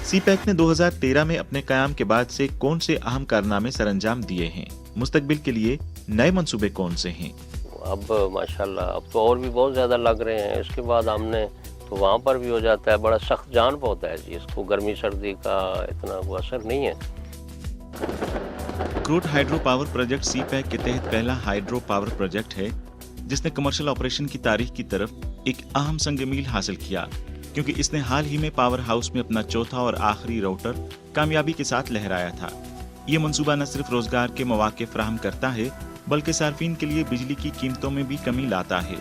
CPEC ने 2013 में अपने कयाम के बाद से कौन से अहम कारनामे सरअंजाम दिए हैं? मुस्तकबिल के लिए नए मंसूबे कौन से हैं? अब माशाल्लाह अब तो और भी बहुत ज़्यादा लग रहे हैं। इसके बाद हमने तो वहाँ पर भी हो जाता है, बड़ा सख्त जान पे होता है जी, इसको गर्मी सर्दी का इतना वो असर नहीं है। Crude hydro power project CPEC के तहत पहला हाइड्रो पावर प्रोजेक्ट है जिसने कमर्शियल ऑपरेशन की तारीख की तरफ एक अहम संग-मील हासिल किया, क्योंकि इसने हाल ही में पावर हाउस में अपना चौथा और आखिरी राउटर कामयाबी के साथ लहराया था। ये मंसूबा न सिर्फ रोजगार के मौके फराहम करता है बल्कि सार्फिन के लिए बिजली की कीमतों में भी कमी लाता है।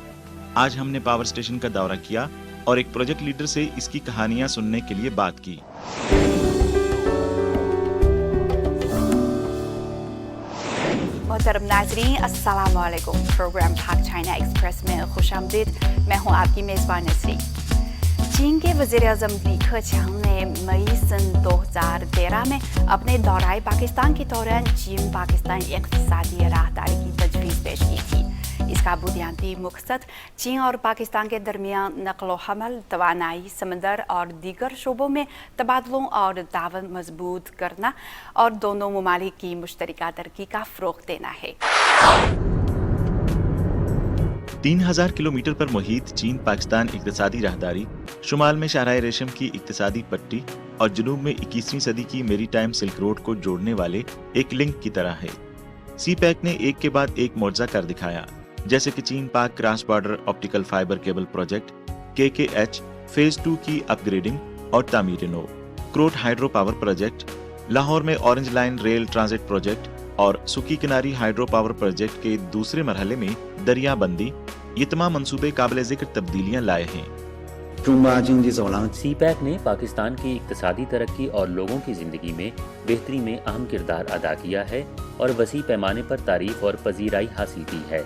आज हमने पावर स्टेशन का दौरा किया और एक प्रोजेक्ट लीडर से इसकी कहानियां सुनने के लिए बात की। मोहतरम नाज़रीन, अस्सलाम वालेकुम। प्रोग्राम पाक चाइना एक्सप्रेस में खुशामदीद। मैं हूँ आपकी मेज़बान नसरी। चीन के वज़ीर-ए-आज़म ली केqiang ने मई सन 2013 में अपने दौरे पाकिस्तान के दौरान चीन पाकिस्तान इक़्तिसादी राहदारी की तजवीज़ पेश की थी। इसका बुनियादी मकसद चीन और पाकिस्तान के दरमियान नक़्ल हमल, तवानाई, समंदर और दीगर शोबों में तबादलों और ताउन मजबूत करना और दोनों ममालिक की मुश्तरका तरक्की का फ़रोग़ देना है। 3000 किलोमीटर पर मुहित चीन पाकिस्तान इक़्तिसादी राहदारी शुमाल में शाहराह रेशम की इक़्तिसादी पट्टी और जुनूब में 21वीं सदी की मेरीटाइम सिल्क रोड को जोड़ने वाले एक लिंक की तरह है। सीपैक ने एक के बाद एक मोर्चा कर दिखाया, जैसे कि चीन Pak cross border optical fibre cable project KKH phase 2 की अपग्रेडिंग और तामीर नो, Karot hydro power project, Lahore में orange line rail transit project और सुकी किनारी हाइड्रो पावर प्रोजेक्ट के दूसरे मरहले में दरियाबंदी। ये तमाम मंसूबे काबिल जिक्र तब्दीलियां लाए हैं। सीपैक ने पाकिस्तान की इक़्तिसादी तरक्की और लोगों की ज़िंदगी में बेहतरी में अहम किरदार अदा किया है और वसी पैमाने पर तारीफ और पजीराई हासिल की है।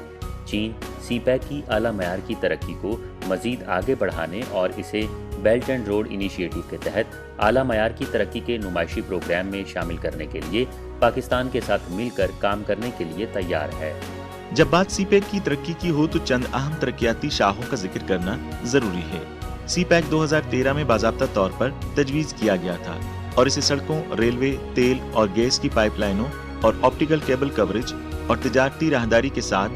चीन सीपैक की आला मयार की तरक्की को मजीद आगे बढ़ाने और इसे बेल्ट एंड रोड इनिशिएटिव के तहत आला मयार की तरक्की के नुमाइशी प्रोग्राम में शामिल करने के लिए पाकिस्तान के साथ मिलकर काम करने के लिए तैयार है। जब बात सीपैक की तरक्की की हो तो चंद अहम तरक्याती शाखों का जिक्र करना जरूरी है। सीपैक 2013 में बाज़ाब्ता तौर पर तजवीज़ किया गया था और इसे सड़कों, रेलवे, तेल और गैस की पाइपलाइनों और ऑप्टिकल केबल कवरेज और तिजारती राहदारी के साथ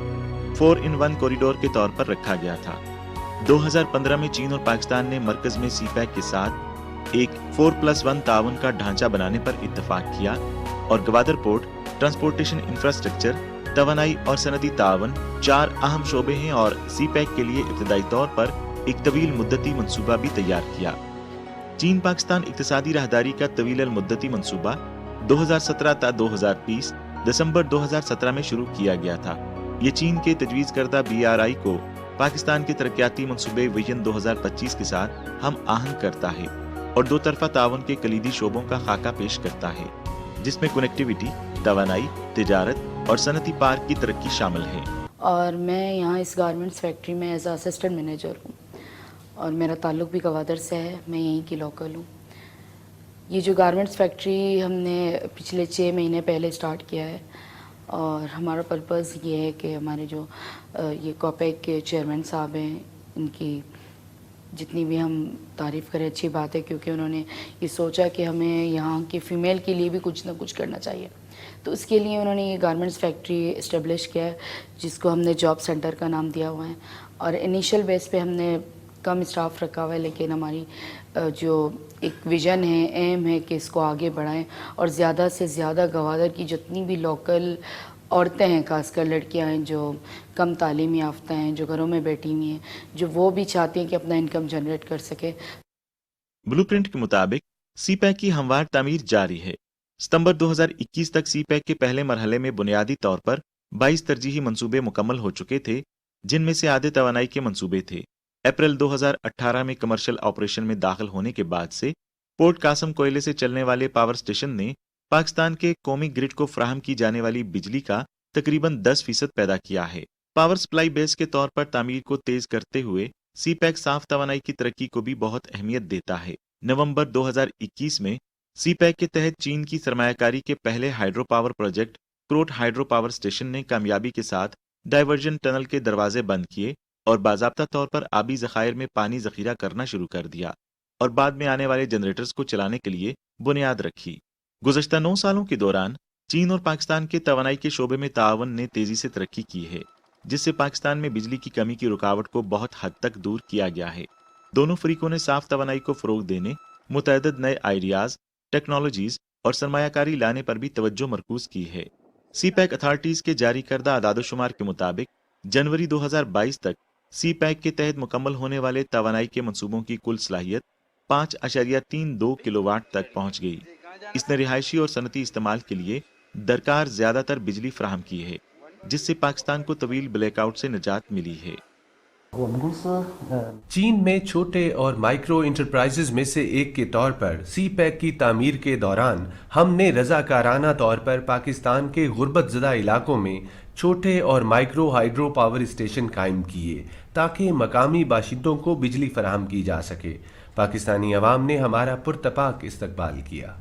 4-in-1 कॉरिडोर के तौर पर रखा गया था। 2015 में चीन और पाकिस्तान ने मरकज में सीपैक के साथ एक 4+1 ताउन का ढांचा बनाने पर इत्तफाक किया और गवादर पोर्ट, ट्रांसपोर्टेशन इंफ्रास्ट्रक्चर, तवानाई और सनदी ताउन 4 अहम शोबे हैं और सीपैक के लिए इब्तदाई तौर पर एक तवील मुद्दती मंसूबा भी तैयार किया। चीन पाकिस्तान इक़्तिसादी राहदारी का तवील मुद्दती मंसूबा 2017 ta 2030 दिसंबर 2017 में शुरू किया गया था। ये चीन के तजवीज़ करदा BRI को पाकिस्तान के तरक्याती मंसूबे विजन 2025 के साथ हम आहंग करता है और दो तरफा ताउन के कलीदी शोबों का खाका पेश करता है, जिसमें कनेक्टिविटी, तवानाई, तिजारत और सनती पार्क की तरक्की शामिल है। और मैं यहाँ इस गारमेंट्स फैक्ट्री में एज असिस्टेंट मैनेजर हूँ और मेरा ताल्लुक भी गवादर से है। मैं यहीं की लोकल हूँ। ये जो गारमेंट्स फैक्ट्री हमने पिछले 6 महीने पहले स्टार्ट किया है और हमारा पर्पज़ ये है कि हमारे जो ये कोपेक के चेयरमैन साहब हैं, इनकी जितनी भी हम तारीफ़ करें अच्छी बात है, क्योंकि उन्होंने ये सोचा कि हमें यहाँ की फ़ीमेल के लिए भी कुछ ना कुछ करना चाहिए। तो उसके लिए उन्होंने ये गारमेंट्स फैक्ट्री इस्टेब्लिश किया है, जिसको हमने जॉब सेंटर का नाम दिया हुआ है। और इनिशियल बेस पे हमने कम स्टाफ रखा हुआ है, लेकिन हमारी जो एक विज़न है, एम है कि इसको आगे बढ़ाएं और ज़्यादा से ज़्यादा गवादर की जितनी भी लोकल औरतें हैं, खासकर लड़कियां हैं जो कम तालीम याफ्ता हैं, जो घरों में बैठी हुई हैं, जो वो भी चाहती हैं कि अपना इनकम जनरेट कर सके। ब्लूप्रिंट के मुताबिक सीपैक की हमवार तामीर जारी है। सितंबर 2021 तक सीपैक के पहले मरहले में बुनियादी तौर पर 22 तरजीही मंसूबे मुकम्मल हो चुके थे, जिनमें से आधे तवानाई के मंसूबे थे। अप्रैल 2018 में कमर्शियल ऑपरेशन में दाखिल होने के बाद से पोर्ट कासम कोयले से चलने वाले पावर स्टेशन ने पाकिस्तान के कौमी ग्रिड को फराहम की जाने वाली बिजली का तकरीबन 10% पैदा किया है। पावर सप्लाई बेस के तौर पर तामीर को तेज करते हुए सीपैक साफ तवानाई की तरक्की को भी बहुत अहमियत देता है। नवंबर 2021 में सी पैक के तहत चीन की सरमायाकारी के पहले hydro power project Karot hydro power station ने कामयाबी के साथ डाइवर्जन टनल के दरवाजे बंद किए और बाजाब्ता तौर पर आबी जखायर में पानी जखीरा करना शुरू कर दिया और बाद में आने वाले जनरेटर्स को चलाने के लिए बुनियाद रखी। गुज़श्ता 9 सालों के दौरान चीन और पाकिस्तान के तवानाई के शोबे में तावन ने तेजी से तरक्की की है, जिससे पाकिस्तान में बिजली की कमी की रुकावट को बहुत हद तक दूर किया गया है। दोनों फरीकों ने साफ तवानाई को फरोग देने, मुतअद्दिद नए आइडियाज, टेक्नोलॉजीज और सरमायाकारी लाने पर भी तवज्जो मरकूज की है। सी पैक अथॉरिटीज के जारी करदा आदादोशुमार के मुताबिक जनवरी 2022 तक सी पैक के तहत मुकम्मल होने वाले तवानाई के मंसूबों की कुल सलाहियत 5.32 किलोवाट तक पहुंच गई। इसने रिहायशी और सनती इस्तेमाल के लिए दरकार ज्यादातर बिजली फराहम की है, जिससे पाकिस्तान को तवील ब्लैकआउट से निजात मिली है। चीन में छोटे और माइक्रो इंटरप्राइजेज में से एक के तौर पर सी पैक की तामीर के दौरान हमने रजाकाराना तौर पर पाकिस्तान के गुर्बत ज़दा इलाकों में छोटे और माइक्रो हाइड्रो पावर स्टेशन कायम किए ताकि मकामी बाशिंदों को बिजली फराहम की जा सके। पाकिस्तानी अवाम ने हमारा पुरतपाक इस्तकबाल किया।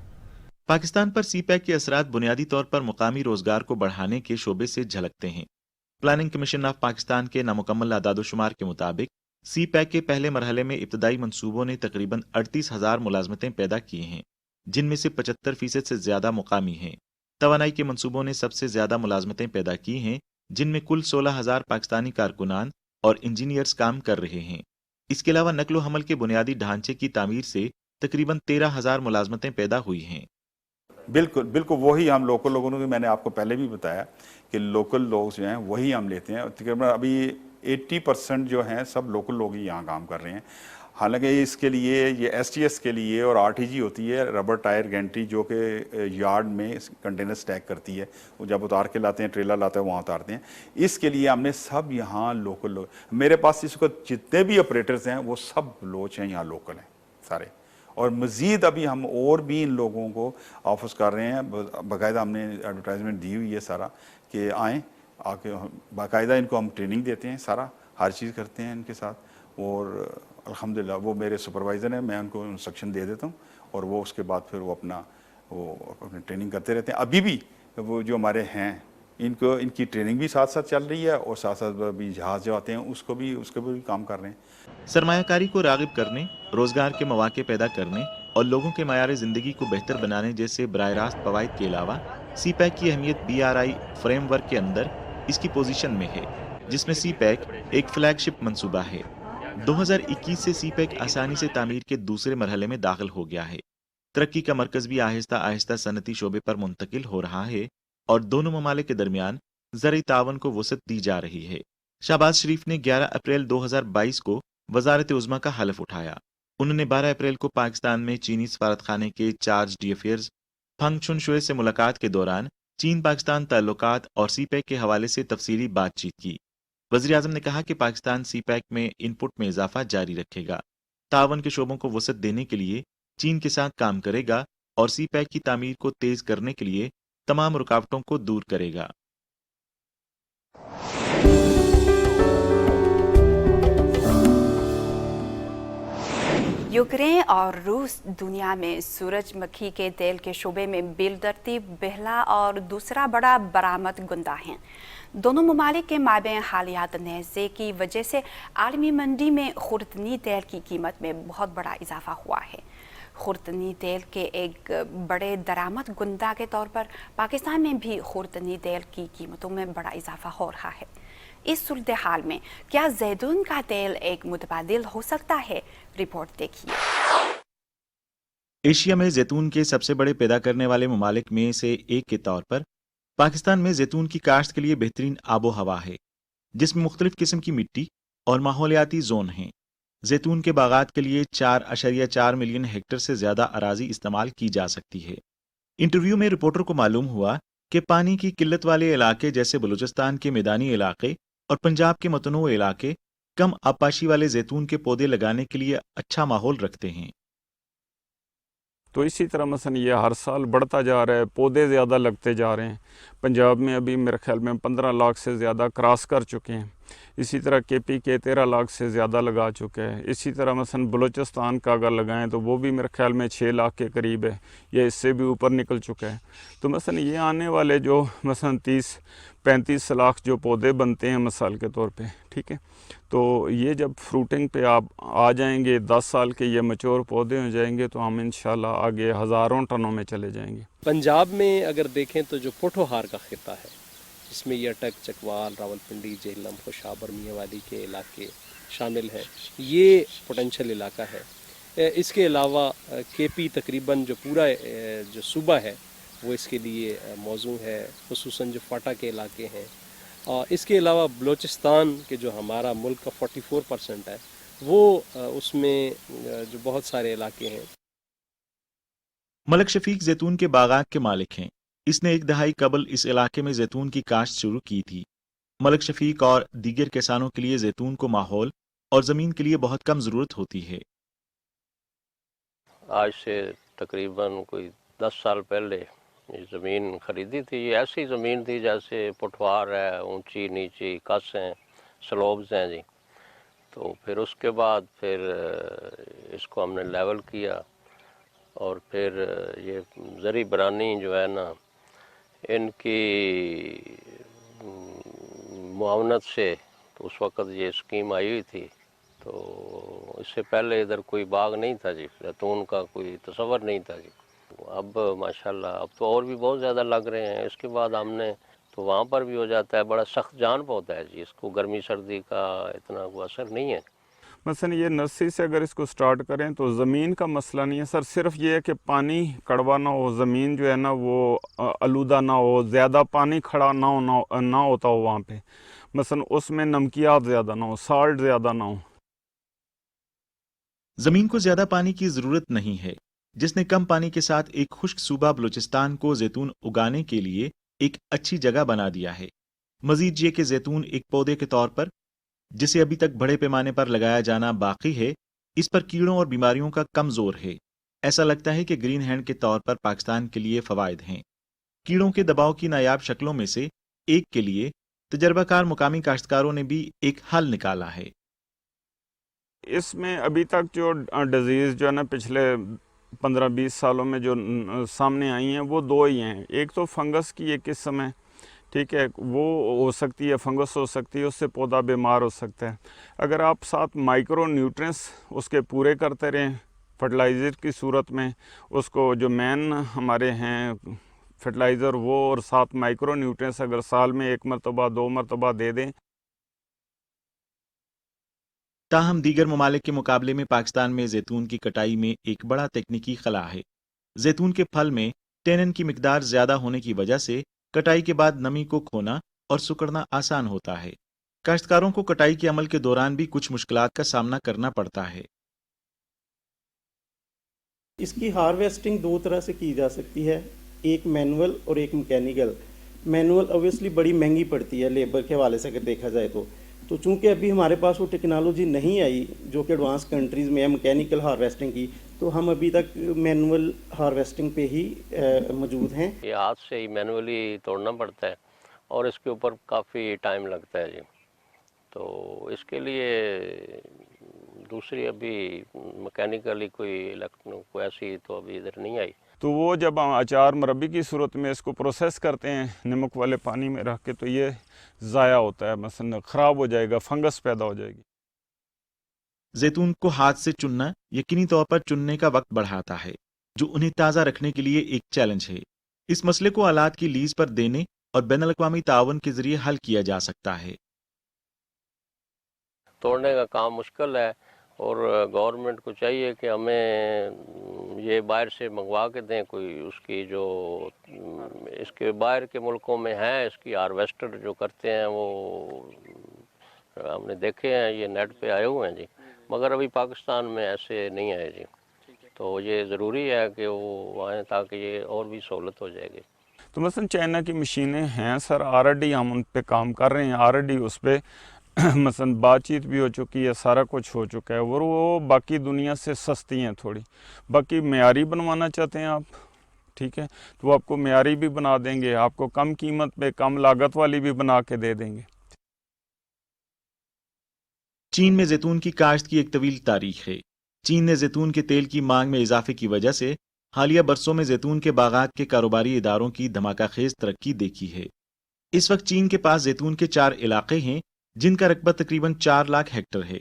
पाकिस्तान पर सी पैक के असरात बुनियादी तौर पर मुकामी रोजगार को बढ़ाने के शोबे से झलकते हैं। प्लानिंग कमीशन ऑफ पाकिस्तान के नामुकम्मल आदादोशुमार के मुताबिक सी पैक के पहले मरहले में इब्तदाई मंसूबों ने तकरीबन 38,000 मुलाजमतें पैदा की हैं, जिनमें से 75% से ज्यादा मुकामी हैं। तवानाई के मंसूबों ने सबसे ज्यादा मुलाजमतें पैदा की हैं, जिनमें कुल 16,000 पाकिस्तानी कारकुनान और इंजीनियर्स काम कर रहे हैं। इसके अलावा नकलो हमल के बुनियादी ढांचे की तामीर से तकरीबन 13,000 मुलाजमतें पैदा हुई हैं। बिल्कुल बिल्कुल वही हम लोकल लोगों को, मैंने आपको पहले भी बताया कि लोकल लोग जो हैं वही हम लेते हैं। तकरीबन अभी 80% जो हैं सब लोकल लोग ही यहाँ काम कर रहे हैं। हालांकि इसके लिए ये STS के लिए और RTG होती है, रबर टायर गेंट्री, जो कि यार्ड में कंटेनर स्टैक करती है, वो जब उतार के लाते हैं, ट्रेलर लाते हैं, वहाँ उतारते हैं। इसके लिए हमने सब यहाँ लोकल लोग, मेरे पास इस वक्त जितने भी ऑपरेटर्स हैं वो सब लोग हैं यहाँ लोकल हैं सारे। और मज़ीद अभी हम और भी इन लोगों को ऑफर्स कर रहे हैं, बाकायदा हमने एडवर्टाइजमेंट दी हुई है सारा कि आएँ, आके बाकायदा इनको हम ट्रेनिंग देते हैं, सारा हर चीज़ करते हैं इनके साथ। और अल्हम्दुलिल्लाह वो मेरे सुपरवाइज़र हैं, मैं उनको इंस्ट्रक्शन दे देता हूँ और वो उसके बाद फिर वो अपनी ट्रेनिंग करते रहते हैं। अभी भी वो जो हमारे हैं इनको इनकी ट्रेनिंग भी साथ साथ चल रही है और साथ साथ अभी जहाज़ जो आते हैं उसको भी काम कर रहे हैं। सरमायाकारी को रागिब करने, रोजगार के मौके पैदा करने और लोगों के मयार ज़िंदगी को बेहतर बनाने जैसे बराह रास्त फवाइद के अलावा सी पैक की अहमियत BRI फ्रेमवर्क के अंदर इसकी पोजीशन में है, जिसमें सी पैक एक फ्लैगशिप मंसूबा है। 2021 से सी पैक आसानी से तामीर के दूसरे मरहले में दाखिल हो गया है। तरक्की का मरकज भी आहिस्ता आहिस्ता सनती शोबे पर मुंतकिल हो रहा है और दोनों ममालिक के दरमियान ज़रई तावन को वसअत दी जा रही है। शहबाज शरीफ ने 11 अप्रैल 2022 को वजारत उज़्मा का हलफ उठाया। उन्होंने 12 अप्रैल को पाकिस्तान में चीनी सफारतखाने के चार्ज d'affaires फंग चुनशुए से मुलाकात के दौरान चीन पाकिस्तान ताल्लुकात और सी पैक के हवाले से तफसीली बातचीत की। वज़ीर आज़म ने कहा कि पाकिस्तान सी पैक में इनपुट में इजाफा जारी रखेगा, तावन के शोबों को वसअत देने के लिए चीन के साथ काम करेगा और सी पैक की तामीर को तेज करने के लिए तमाम रुकावटों को दूर करेगा। यूक्रेन और रूस दुनिया में सूरजमुखी के तेल के शोबे में बिलतरतीब पहला और दूसरा बड़ा बरामद गुंदा हैं। दोनों ममालिक के माबैन हालिया तनाज़े की वजह से आलमी मंडी में खुर्दनी तेल की कीमत में बहुत बड़ा इजाफा हुआ है। खुर्दनी तेल के एक बड़े दरामद गुंदा के तौर पर पाकिस्तान में भी खुर्दनी तेल की कीमतों में बड़ा इजाफा हो रहा है। इस सूरत हाल में क्या जैतून का तेल एक मुतबादिल हो सकता है? रिपोर्ट देखिए। एशिया में जैतून के सबसे बड़े पैदा करने वाले ममालिक में से एक के तौर पर पाकिस्तान में जैतून की काश्त के लिए बेहतरीन आबो हवा है, जिसमें मुख्तलिफ किस्म की मिट्टी और माहौलियाती जोन हैं। जैतून के बागात के लिए 4.4 मिलियन हेक्टेयर से ज्यादा अराजी इस्तेमाल की जा सकती है। इंटरव्यू में रिपोर्टर को मालूम हुआ कि पानी की किल्लत वाले इलाके जैसे बलूचिस्तान के मैदानी इलाके और पंजाब के मतनू इलाके कम आबपाशी वाले जैतून के पौधे लगाने के लिए अच्छा माहौल रखते हैं। تو اسی طرح مثلا یہ ہر سال بڑھتا جا رہا ہے, پودے زیادہ لگتے جا رہے ہیں. پنجاب میں ابھی میرے خیال میں 15 لاکھ سے زیادہ کراس کر چکے ہیں. اسی طرح کے پی کے 13 لاکھ سے زیادہ لگا چکا ہے. اسی طرح مثلا بلوچستان کا اگر لگائیں تو وہ بھی میرے خیال میں 6 لاکھ کے قریب ہے, یا اس سے بھی اوپر نکل چکا ہے. تو مثلا یہ آنے والے جو مثلا 30-35 لاکھ جو پودے بنتے ہیں مثال کے طور پہ, ٹھیک ہے, تو یہ جب فروٹنگ پہ آپ آ جائیں گے, 10 سال کے یہ میچور پودے ہو جائیں گے, تو ہم انشاءاللہ آگے ہزاروں ٹنوں میں چلے جائیں گے. پنجاب میں اگر دیکھیں تو جو پوٹھوہار کا خطہ ہے, جس میں یہ اٹک, چکوال, راولپنڈی, جہلم, خوشاب اور میاں والی کے علاقے شامل ہیں, یہ پوٹینشیل علاقہ ہے. اس کے علاوہ کے پی تقریباً جو پورا جو صوبہ ہے وہ اس کے لیے موزوں ہے, خصوصاً جو فاٹا کے علاقے ہیں. اور اس کے علاوہ بلوچستان کے جو ہمارا ملک کا 44% ہے, وہ اس میں جو بہت سارے علاقے ہیں. ملک شفیق زیتون کے باغات کے مالک ہیں. اس نے 1 دہائی قبل اس علاقے میں زیتون کی کاشت شروع کی تھی. ملک شفیق اور دیگر کسانوں کے لیے زیتون کو ماحول اور زمین کے لیے بہت کم ضرورت ہوتی ہے. آج سے تقریباً کوئی 10 سال پہلے یہ زمین خریدی تھی. یہ ایسی زمین تھی جیسے پٹوار ہے, اونچی نیچی کس ہیں, سلوبز ہیں جی. تو پھر اس کے بعد پھر اس کو ہم نے لیول کیا, اور پھر یہ زرعی برانی جو ہے نا, ان کی معاونت سے, تو اس وقت یہ اسکیم آئی ہوئی تھی. تو اس سے پہلے ادھر کوئی باغ نہیں تھا جی, زیتون کا کوئی تصور نہیں تھا جی. اب ماشاءاللہ اب تو اور بھی بہت زیادہ لگ رہے ہیں. اس کے بعد ہم نے تو وہاں پر بھی ہو جاتا ہے, بڑا سخت جان پودا ہے جی, اس کو گرمی سردی کا اتنا کوئی اثر نہیں ہے. مثلا یہ نرسری سے اگر اس کو سٹارٹ کریں تو زمین کا مسئلہ نہیں ہے سر, صرف یہ ہے کہ پانی کڑوا نہ ہو, زمین جو ہے نا وہ آلودہ نہ ہو, زیادہ پانی کھڑا نہ ہوتا ہو وہاں پہ. مثلا اس میں نمکیات زیادہ نہ ہو, سالٹ زیادہ نہ ہو. زمین کو زیادہ پانی کی ضرورت نہیں ہے, جس نے کم پانی کے ساتھ ایک خشک صوبہ بلوچستان کو زیتون اگانے کے لیے ایک اچھی جگہ بنا دیا ہے. مزید یہ کہ زیتون ایک پودے کے طور پر, جسے ابھی تک بڑے پیمانے پر لگایا جانا باقی ہے, اس پر کیڑوں اور بیماریوں کا کم زور ہے. ایسا لگتا ہے کہ گرین ہینڈ کے طور پر پاکستان کے لیے فوائد ہیں. کیڑوں کے دباؤ کی نایاب شکلوں میں سے ایک کے لیے تجربہ کار مقامی کاشتکاروں نے بھی ایک حل نکالا ہے. اس میں ابھی تک جو ڈیزیز جو ہے نا پچھلے 15-20 سالوں میں جو سامنے آئی ہیں وہ 2 ہی ہیں. ایک تو فنگس کی ایک قسم ہے, ٹھیک ہے, وہ ہو سکتی ہے, فنگس ہو سکتی ہے, اس سے پودا بیمار ہو سکتا ہے. اگر آپ ساتھ مائکرو نیوٹرینس اس کے پورے کرتے رہیں فرٹیلائزر کی صورت میں, اس کو جو مین ہمارے ہیں فرٹیلائزر وہ, اور ساتھ مائکرو نیوٹرینس اگر سال میں 1 مرتبہ 2 مرتبہ دے دیں. تاہم دیگر ممالک کے مقابلے میں پاکستان میں زیتون کی کٹائی میں ایک بڑا تکنیکی خلا ہے. زیتون کے پھل میں ٹینن کی مقدار زیادہ ہونے کی وجہ سے کٹائی کے بعد نمی کو کھونا اور سکڑنا آسان ہوتا ہے. کاشتکاروں کو کٹائی کے عمل کے دوران بھی کچھ مشکلات کا سامنا کرنا پڑتا ہے. اس کی ہارویسٹنگ 2 طرح سے کی جا سکتی ہے, ایک مینول اور ایک میکینیکل. مینول اوبویسلی بڑی مہنگی پڑتی ہے لیبر کے حوالے سے اگر دیکھا جائے تو چونکہ ابھی ہمارے پاس وہ ٹیکنالوجی نہیں آئی جو کہ ایڈوانس کنٹریز میں ہے میکینیکل ہارویسٹنگ کی, تو ہم ابھی تک مینول ہارویسٹنگ پہ ہی موجود ہیں. یہ ہاتھ سے ہی مینولی توڑنا پڑتا ہے, اور اس کے اوپر کافی ٹائم لگتا ہے جی. تو اس کے لیے دوسری ابھی میکینیکلی کوئی ایسی تو ابھی ادھر نہیں آئی. تو وہ جب ہم اچار مربی کی صورت میں اس کو پروسیس کرتے ہیں نمک والے پانی میں رکھ کے, تو یہ ضائع ہوتا ہے, مثلا خراب ہو جائے گا, فنگس پیدا ہو جائے گی. زیتون کو ہاتھ سے چننا یقینی طور پر چننے کا وقت بڑھاتا ہے, جو انہیں تازہ رکھنے کے لیے ایک چیلنج ہے. اس مسئلے کو آلات کی لیز پر دینے اور بین الاقوامی تعاون کے ذریعے حل کیا جا سکتا ہے. توڑنے کا کام مشکل ہے, اور گورنمنٹ کو چاہیے کہ ہمیں یہ باہر سے منگوا کے دیں کوئی, اس کی جو اس کے باہر کے ملکوں میں ہیں اس کی ہارویسٹر جو کرتے ہیں, وہ ہم نے دیکھے ہیں, یہ نیٹ پہ آئے ہوئے ہیں جی, مگر ابھی پاکستان میں ایسے نہیں آئے جی. تو یہ ضروری ہے کہ وہ آئیں تاکہ یہ اور بھی سہولت ہو جائے گی. تو مثلا چائنا کی مشینیں ہیں سر, آلریڈی ہم ان پہ کام کر رہے ہیں, آلریڈی اس پہ मसलन बातचीत भी हो चुकी है, सारा कुछ हो चुका है और वो बाकी दुनिया से सस्ती हैं थोड़ी। बाकी मेयारी बनवाना चाहते हैं आप, ठीक है, तो वो आपको मेयारी भी बना देंगे, आपको कम कीमत पे कम लागत वाली भी बना के दे देंगे। चीन में जैतून की काश्त की एक तवील तारीख है। चीन ने जैतून के तेल की मांग में इजाफे की वजह से हालिया बरसों में जैतून के बागात के कारोबारी इदारों की धमाकाखेज तरक्की देखी है। इस वक्त चीन के पास जैतून के 4 इलाके हैं जिनका रकबा तकरीबन 4 लाख हेक्टर है।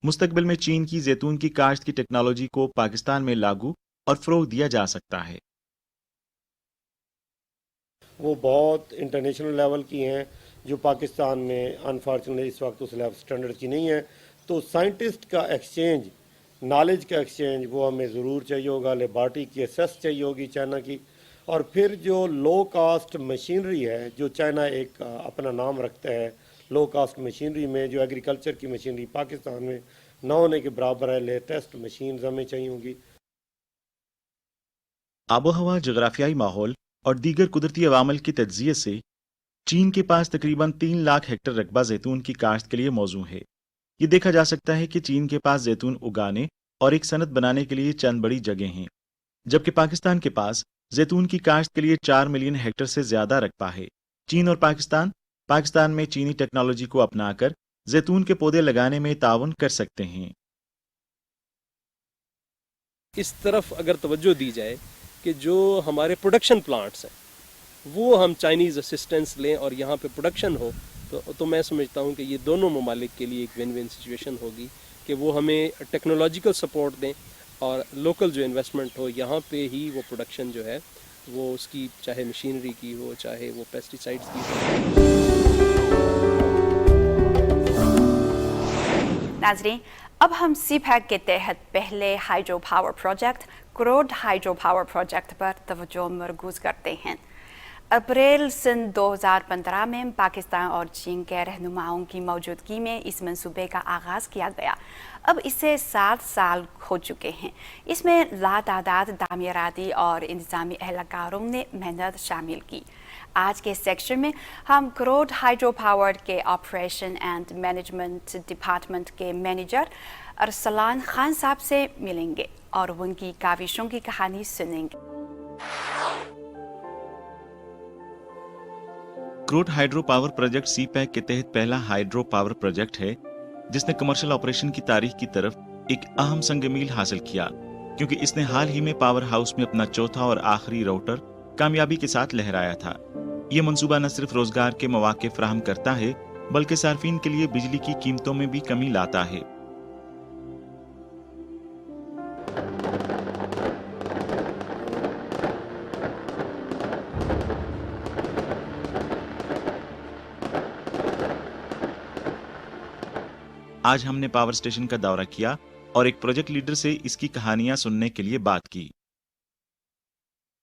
मुस्तकबिल में चीन की जैतून की काश्त की टेक्नोलॉजी को पाकिस्तान में लागू और फरोग दिया जा सकता है। वो बहुत इंटरनेशनल लेवल की हैं जो पाकिस्तान में अनफॉर्चुनेटली इस वक्त उस लेवल स्टैंडर्ड की नहीं है। तो साइंटिस्ट का एक्सचेंज, नॉलेज का एक्सचेंज वो हमें ज़रूर चाहिए होगा। लेबॉर्ट्री की एसेस चाहिए होगी चाइना की। और फिर जो लो कास्ट मशीनरी है, जो चाइना एक अपना नाम रखता है लो कास्ट मशीनरी में, जो एग्रीकल्चर की मशीनरी पाकिस्तान में न होने के बराबर है, लेटेस्ट मशीन्स हमें चाहिए होंगी। आबोहवा, जोग्राफियाई माहौल और दीगर कुदरती अवामल के तज्जिये से चीन के पास तकरीबन 3 लाख हेक्टर रकबा जैतून की काश्त के लिए मौजू है। ये देखा जा सकता है कि चीन के पास जैतून उगाने और एक सनत बनाने के लिए चंद बड़ी जगह हैं, जबकि पाकिस्तान के पास जैतून की काश्त के लिए 4 मिलियन हेक्टर से ज्यादा रकबा है। चीन और पाकिस्तान में चीनी टेक्नोलॉजी को अपनाकर जैतून के पौधे लगाने में ताउन कर सकते हैं। इस तरफ अगर तवज्जो दी जाए कि जो हमारे प्रोडक्शन प्लांट्स हैं वो हम चाइनीज़ असिस्टेंस लें और यहाँ पे प्रोडक्शन हो, तो मैं समझता हूँ कि ये दोनों ममालिक के लिए एक विन विन सिचुएशन होगी कि वो हमें टेक्नोलॉजिकल सपोर्ट दें और लोकल जो इन्वेस्टमेंट हो यहाँ पे ही वो प्रोडक्शन जो है वो उसकी चाहे मशीनरी की हो, चाहे वो पेस्टिसाइड्स की हो। नाज़रीन, अब हम सीपैक के तहत पहले hydro power project Karot hydro power project पर तवज्जो मरकूज़ करते हैं। अप्रैल सन 2015 में पाकिस्तान और चीन के रहनुमाओं की मौजूदगी में इस मंसूबे का आगाज़ किया गया। अब इसे 7 साल हो चुके हैं। इसमें लातादाद तामीराती और इंतज़ामी एहलकारों ने मेहनत शामिल की। आज के सेक्शन में हम क्रोड हाइड्रो पावर के ऑपरेशन एंड मैनेजमेंट डिपार्टमेंट के मैनेजर अरसलान खान साहब से मिलेंगे और उनकी काविशों की कहानी सुनेंगे। क्रोड हाइड्रो पावर प्रोजेक्ट सीपैक के तहत पहला हाइड्रो पावर प्रोजेक्ट है जिसने कमर्शियल ऑपरेशन की तारीख की तरफ एक अहम संगमील हासिल किया, क्योंकि इसने हाल ही में पावर हाउस में अपना चौथा और आखिरी राउटर कामयाबी के साथ लहराया था। ये मंसूबा न सिर्फ रोजगार के मौके फराहम करता है बल्कि सार्फिन के लिए बिजली की कीमतों में भी कमी लाता है। आज हमने पावर स्टेशन का दौरा किया और एक प्रोजेक्ट लीडर से इसकी कहानियां सुनने के लिए बात की।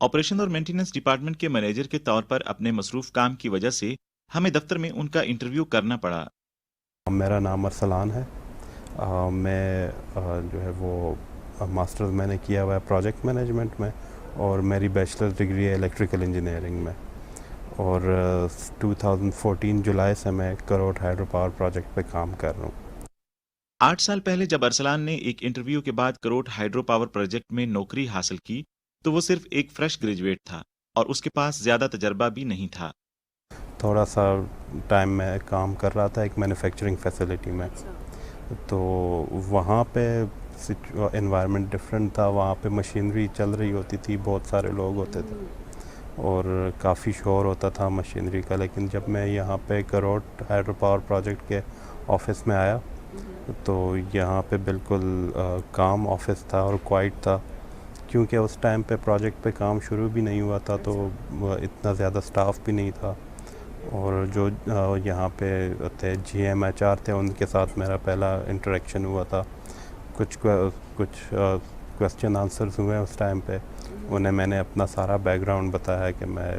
ऑपरेशन और मेंटेनेंस डिपार्टमेंट के मैनेजर के तौर पर अपने मसरूफ काम की वजह से हमें दफ्तर में उनका इंटरव्यू करना पड़ा। मेरा नाम अरसलान है। मैं जो है वो मास्टर्स मैंने किया हुआ है प्रोजेक्ट मैनेजमेंट में और मेरी बैचलर डिग्री है इलेक्ट्रिकल इंजीनियरिंग में। और 2014 जुलाई से मैं क्रोड हाइड्रो पावर प्रोजेक्ट पे काम कर रहा हूँ। 8 साल पहले जब अरसलान ने एक इंटरव्यू के बाद क्रोड हाइड्रो पावर प्रोजेक्ट में नौकरी हासिल की तो वो सिर्फ एक फ्रेश ग्रेजुएट था और उसके पास ज़्यादा तजर्बा भी नहीं था। थोड़ा सा टाइम में काम कर रहा था एक मैन्युफैक्चरिंग फैसिलिटी में, तो वहाँ पे एनवायरनमेंट डिफरेंट था। वहाँ पे मशीनरी चल रही होती थी, बहुत सारे लोग होते थे और काफ़ी शोर होता था मशीनरी का। लेकिन जब मैं यहाँ पे क्रोड हाइड्रो पावर प्रोजेक्ट के ऑफिस में आया तो यहाँ पे बिल्कुल काम ऑफिस था और क्वाइट था, क्योंकि उस टाइम पे प्रोजेक्ट पे काम शुरू भी नहीं हुआ था तो इतना ज़्यादा स्टाफ भी नहीं था। और जो यहाँ पे थे GMHR थे, उनके साथ मेरा पहला इंटरेक्शन हुआ था। कुछ क्वेश्चन आंसर्स हुए उस टाइम पे। उन्हें मैंने अपना सारा बैकग्राउंड बताया कि मैं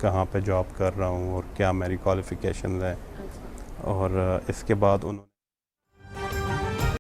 कहाँ पे जॉब कर रहा हूँ और क्या मेरी क्वालिफ़िकेशन है। और इसके बाद उन्होंने